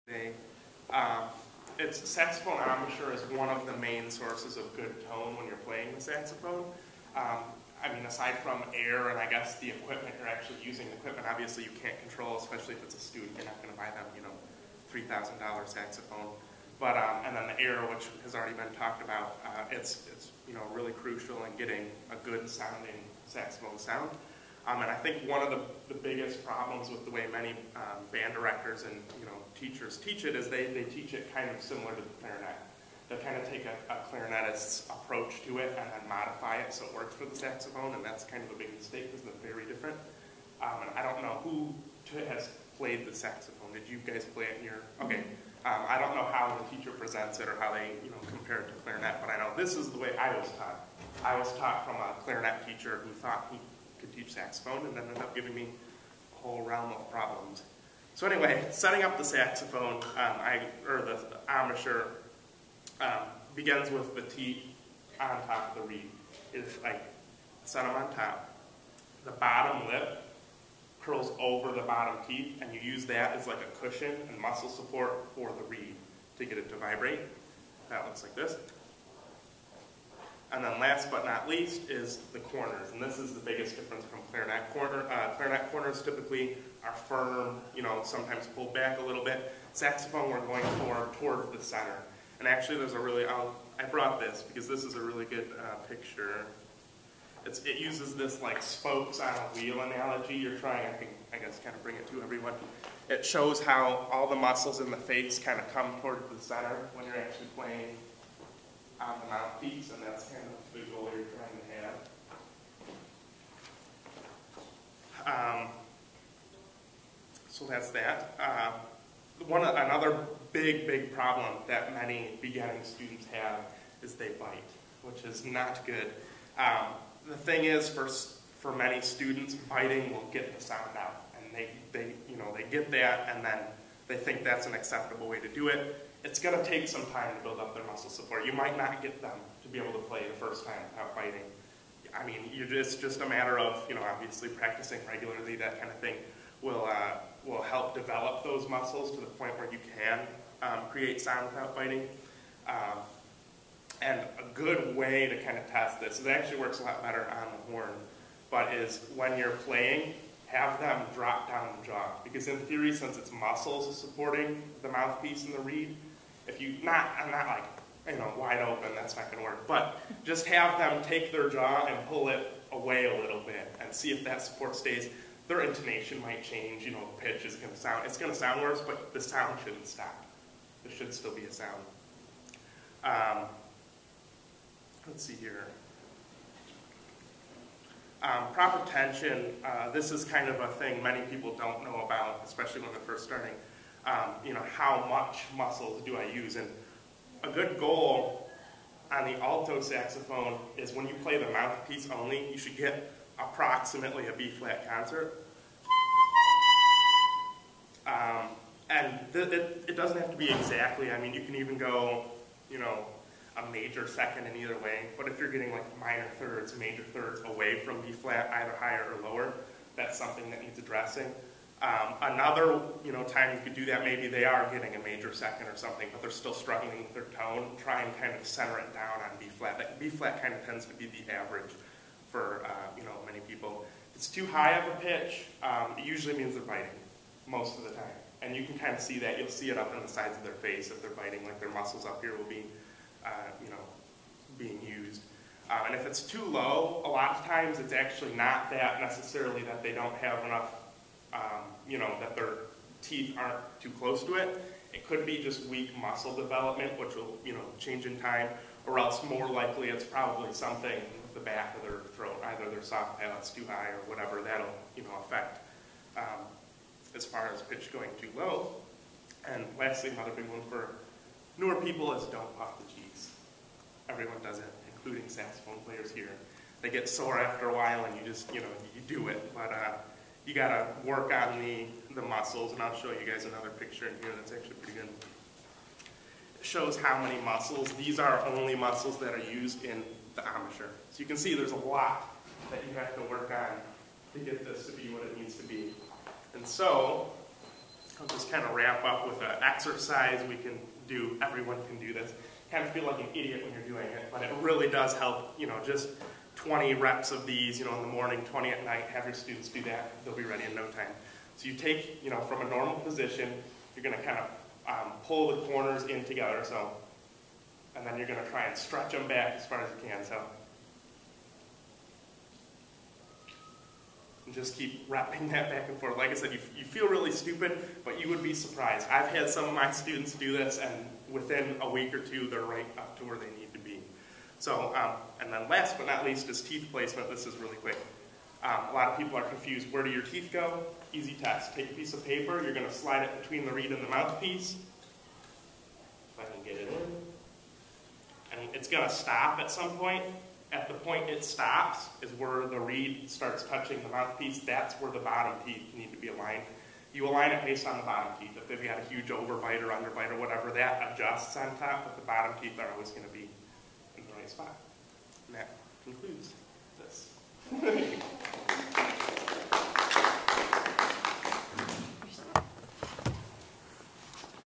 today. Saxophone embouchure is one of the main sources of good tone when you're playing the saxophone. I mean, aside from air and I guess the equipment, you're actually using the equipment. Obviously, you can't control, especially if it's a student. You're not going to buy them, $3,000 saxophone. But and then the air, which has already been talked about, it's really crucial in getting a good sounding saxophone sound. And I think one of the biggest problems with the way many band directors and teachers teach it is they teach it kind of similar to the clarinet. They kind of take a clarinetist's approach to it and then modify it so it works for the saxophone, and that's kind of a big mistake because they're very different. And I don't know who has played the saxophone. Did you guys play it here? Okay. I don't know how the teacher presents it or how they compare it to clarinet, but I know this is the way I was taught. I was taught from a clarinet teacher who thought he could teach saxophone and ended up giving me a whole realm of problems. So anyway, setting up the saxophone, the embouchure, begins with the teeth on top of the reed. It's like, set them on top. The bottom lip curls over the bottom teeth, and you use that as like a cushion and muscle support for the reed to get it to vibrate. That looks like this. And then last but not least is the corners, and this is the biggest difference from clarinet corner. Clarinet corners typically are firm, sometimes pulled back a little bit. Saxophone, we're going towards the center. And actually there's a really, I brought this because this is a really good picture. It uses this like spokes on a wheel analogy. You're trying, I guess, kind of bring it to everyone. It shows how all the muscles in the face kind of come towards the center when you're actually playing on the mouthpiece, and that's kind of the visual you're trying to have. So that's that. Another big problem that many beginning students have is they bite, which is not good. The thing is, for many students, biting will get the sound out, and they get that, and then they think that's an acceptable way to do it. It's going to take some time to build up their muscle support. You might not get them to be able to play the first time without biting. I mean, it's just a matter of obviously practicing regularly. That kind of thing will help develop those muscles to the point where you can create sound without biting. And a good way to kind of test this, it actually works a lot better on the horn, but is when you're playing, have them drop down the jaw. Because in theory, since it's muscles supporting the mouthpiece and the reed, if you, I'm not like, wide open, that's not going to work, but just have them take their jaw and pull it away a little bit and see if that support stays. Their intonation might change, the pitch is going to sound, it's going to sound worse, but the sound shouldn't stop. There should still be a sound. Let's see here. Proper tension, this is kind of a thing many people don't know about, especially when they're first starting. How much muscles do I use? And a good goal on the alto saxophone is when you play the mouthpiece only, you should get approximately a B-flat concert. And it doesn't have to be exactly, I mean, you can even go, a major second in either way, but if you're getting like minor thirds, major thirds away from B-flat, either higher or lower, that's something that needs addressing. Another time you could do that, maybe they are getting a major second or something, but they're still struggling with their tone. Try and kind of center it down on B-flat. That B-flat kind of tends to be the average for many people. If it's too high of a pitch, it usually means they're biting most of the time, and you can kind of see that. You'll see it up on the sides of their face if they're biting, like their muscles up here will be being used. And if it's too low, a lot of times it's actually not that necessarily that they don't have enough, that their teeth aren't too close to it. It could be just weak muscle development, which will, change in time, or else more likely it's probably something with the back of their throat, either their soft palate's too high or whatever, that'll, affect as far as pitch going too low. And lastly, another big one for newer people is don't puff the cheeks. Everyone does it, including saxophone players here. They get sore after a while and you just, you do it. But you gotta work on the muscles, and I'll show you guys another picture in here that's actually pretty good. It shows how many muscles. These are only muscles that are used in the embouchure. So you can see there's a lot that you have to work on to get this to be what it needs to be. And so, I'll just kind of wrap up with an exercise we can do. Everyone can do this. Kind of feel like an idiot when you're doing it, but it really does help. You know, just 20 reps of these, you know, in the morning, 20 at night. Have your students do that. They'll be ready in no time. So you take, you know, from a normal position, you're going to kind of pull the corners in together. So, and then you're going to try and stretch them back as far as you can. So. And just keep wrapping that back and forth. Like I said, you feel really stupid, but you would be surprised. I've had some of my students do this, and within a week or two, they're right up to where they need to be. So, and then last but not least is teeth placement. This is really quick. A lot of people are confused. Where do your teeth go? Easy test. Take a piece of paper. You're going to slide it between the reed and the mouthpiece. If I can get it in. And it's going to stop at some point. At the point it stops is where the reed starts touching the mouthpiece. That's where the bottom teeth need to be aligned. You align it based on the bottom teeth. If they've got a huge overbite or underbite or whatever, that adjusts on top, but the bottom teeth are always going to be in the right spot. And that concludes this.